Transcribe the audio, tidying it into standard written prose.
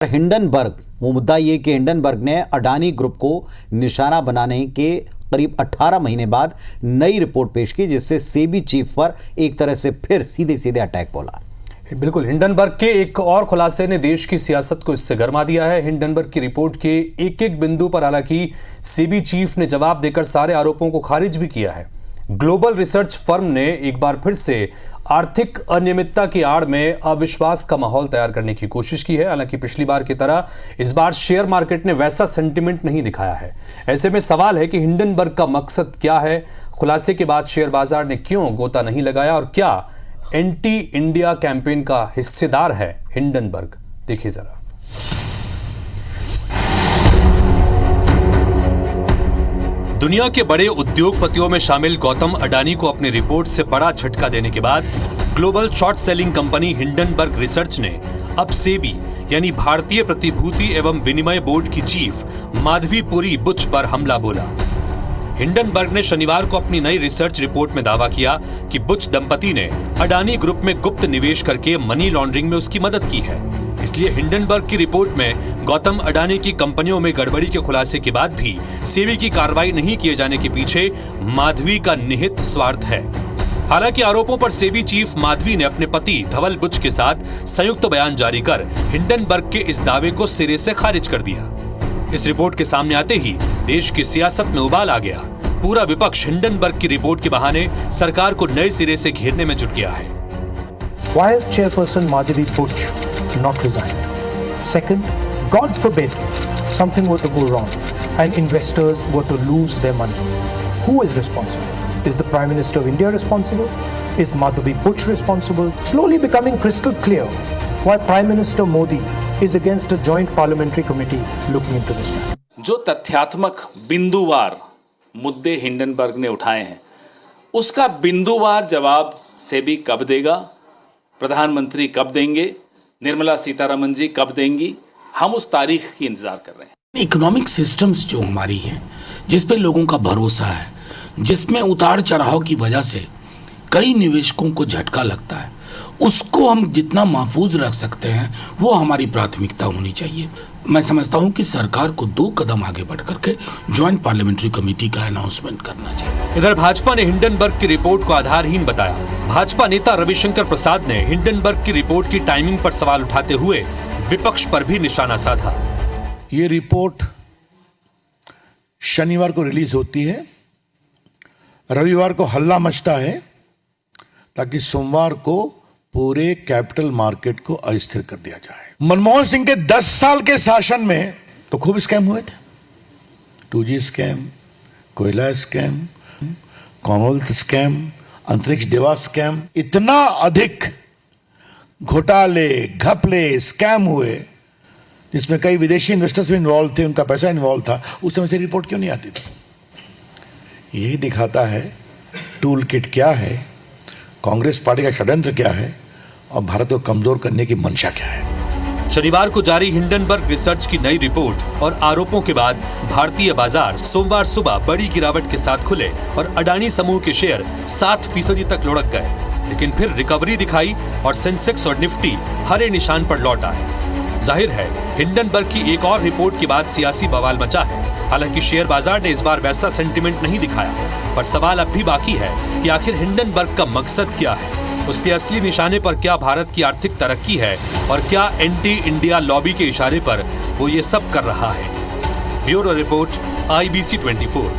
Hindenburg, वो मुद्दा ये कि हिंडनबर्ग ने अडानी ग्रुप को निशाना बनाने के करीब 18 महीने बाद नई रिपोर्ट पेश की, जिससे सेबी चीफ पर एक तरह से फिर सीधे सीधे अटैक बोला। बिल्कुल, हिंडनबर्ग के एक और खुलासे ने देश की सियासत को इससे गरमा दिया है। हिंडनबर्ग की रिपोर्ट के एक एक बिंदु पर हालांकि सेबी चीफ ने जवाब देकर सारे आरोपों को खारिज भी किया है। ग्लोबल रिसर्च फर्म ने एक बार फिर से आर्थिक अनियमितता की आड़ में अविश्वास का माहौल तैयार करने की कोशिश की है। हालांकि पिछली बार की तरह इस बार शेयर मार्केट ने वैसा सेंटिमेंट नहीं दिखाया है। ऐसे में सवाल है कि हिंडनबर्ग का मकसद क्या है। खुलासे के बाद शेयर बाजार ने क्यों गोता नहीं लगाया और क्या एंटी इंडिया कैंपेन का हिस्सेदार है हिंडनबर्ग? देखिए जरा। दुनिया के बड़े उद्योगपतियों में शामिल गौतम अडानी को अपनी रिपोर्ट से बड़ा झटका देने के बाद global short selling company Hindenburg research ने अब सेबी यानी भारतीय प्रतिभूति एवं विनिमय बोर्ड की चीफ माधवी पुरी बुच पर हमला बोला। हिंडनबर्ग ने शनिवार को अपनी नई रिसर्च रिपोर्ट में दावा किया कि बुच दंपति ने अडानी ग्रुप में गुप्त निवेश करके मनी लॉन्ड्रिंग में उसकी मदद की है। इसलिए हिंडनबर्ग की रिपोर्ट में गौतम अडानी की कंपनियों में गड़बड़ी के खुलासे के बाद भी सेबी की कार्रवाई नहीं किए जाने के पीछे माधवी का निहित स्वार्थ है। हालांकि आरोपों पर सेबी चीफ माधवी ने अपने पति धवल बुच के साथ संयुक्त बयान जारी कर हिंडनबर्ग के इस दावे को सिरे से खारिज कर दिया। इस रिपोर्ट के सामने आते ही देश की सियासत में उबाल आ गया। पूरा विपक्ष हिंडनबर्ग की रिपोर्ट के बहाने सरकार को नए सिरे से घेरने में जुट गया है। Why has Chairperson Madhavi Buch not resigned? Second, God forbid something were to go wrong and investors were to lose their money. Who is responsible? Is the Prime Minister of India responsible? Is Madhavi Buch responsible? Slowly becoming crystal clear why Prime Minister Modi is against a joint parliamentary committee looking into this matter. जो तथ्यात्मक बिंदुवार मुद्दे Hindenburg ने उठाए हैं, उसका बिंदुवार जवाब सेबी कब देगा, प्रधानमंत्री कब देंगे, निर्मला सीतारमन जी कब देंगी, हम उस तारीख की इंतजार कर रहे हैं। इकोनॉमिक सिस्टम्स जो हमारी है, जिस पे लोगों का भरोसा है, जिसमें उतार चढ़ाव की वजह से कई निवेशकों को झटका लगता है, उसको हम जितना महफूज रख सकते हैं वो हमारी प्राथमिकता होनी चाहिए। मैं समझता हूं कि सरकार को 2 कदम आगे बढ़ करके ज्वाइंट पार्लियामेंट्री कमेटी का अनाउंसमेंट करना चाहिए। इधर भाजपा ने हिंडनबर्ग की रिपोर्ट को आधारहीन बताया। भाजपा नेता रविशंकर प्रसाद ने हिंडनबर्ग की रिपोर्ट की टाइमिंग पर सवाल उठाते हुए विपक्ष पर भी निशाना साधा। ये रिपोर्ट शनिवार को रिलीज होती है, रविवार को हल्ला मचता है ताकि सोमवार को पूरे कैपिटल मार्केट को अस्थिर कर दिया जाए। मनमोहन सिंह के 10 साल के शासन में तो खूब स्कैम हुए थे। 2G स्कैम, कोयला स्कैम, कॉमनवेल्थ स्कैम, अंतरिक्ष देवा स्कैम, इतना अधिक घोटाले, घपले, स्कैम हुए जिसमें कई विदेशी इन्वेस्टर्स भी इन्वॉल्व थे, उनका पैसा इन्वॉल्व था। उस समय से रिपोर्ट क्यों नहीं आती थी? यही दिखाता है टूल किट क्या है, कांग्रेस पार्टी का षड्यंत्र क्या है और भारत को कमजोर करने की मंशा क्या है। शनिवार को जारी हिंडनबर्ग रिसर्च की नई रिपोर्ट और आरोपों के बाद भारतीय बाजार सोमवार सुबह बड़ी गिरावट के साथ खुले और अडानी समूह के शेयर 7% तक लुढ़क गए, लेकिन फिर रिकवरी दिखाई और सेंसेक्स और निफ्टी हरे निशान पर लौट आए। जाहिर है हिंडनबर्ग की एक और रिपोर्ट के बाद सियासी बवाल मचा है। हालांकि शेयर बाजार ने इस बार वैसा सेंटिमेंट नहीं दिखाया, पर सवाल अब भी बाकी है कि आखिर हिंडनबर्ग का मकसद क्या है, उसके असली निशाने पर क्या भारत की आर्थिक तरक्की है और क्या एंटी इंडिया लॉबी के इशारे पर वो ये सब कर रहा है। Bureau report, IBC 24।